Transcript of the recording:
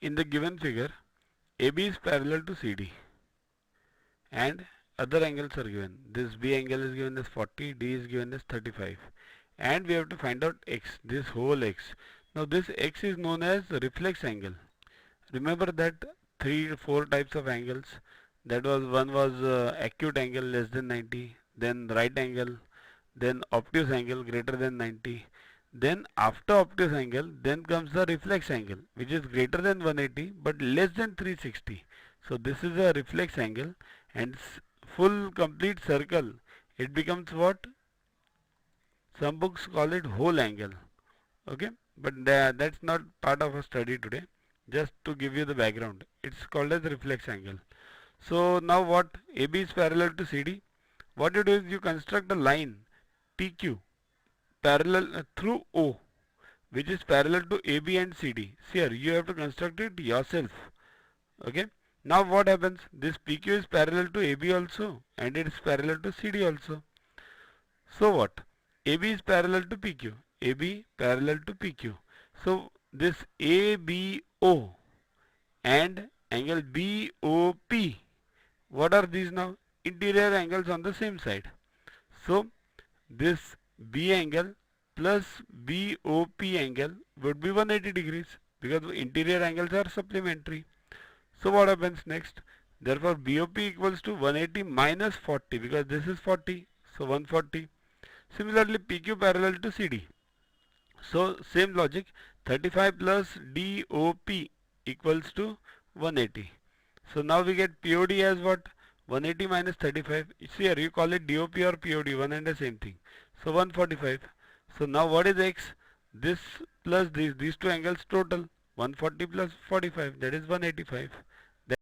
In the given figure, AB is parallel to CD and other angles are given. This B angle is given as 40, D is given as 35, and we have to find out X, this whole X. Now this X is known as reflex angle. Remember that three, four types of angles. That was one was acute angle less than 90, then right angle, then obtuse angle greater than 90. Then after obtuse angle, then comes the reflex angle, which is greater than 180 but less than 360. So this is a reflex angle, and full complete circle, it becomes what? Some books call it whole angle. Okay, but that's not part of our study today. Just to give you the background, it's called as reflex angle. So now what? AB is parallel to CD. What you do is you construct a line PQ parallel through O, which is parallel to AB and CD. See here, you have to construct it yourself. Okay. Now what happens? This PQ is parallel to AB also, and it is parallel to CD also. So what? AB is parallel to PQ. AB parallel to PQ. So this ABO and angle BOP, what are these now? Interior angles on the same side. So this B angle plus BOP angle would be 180 degrees, because interior angles are supplementary. So what happens next? Therefore BOP equals to 180 minus 40, because this is 40, so 140. Similarly PQ parallel to CD. So same logic, 35 plus DOP equals to 180. So now we get POD as what? 180 minus 35. See here, you call it DOP or POD, one and the same thing. So 145. So now what is X? This plus these two angles total. 140 plus 45, that is 185.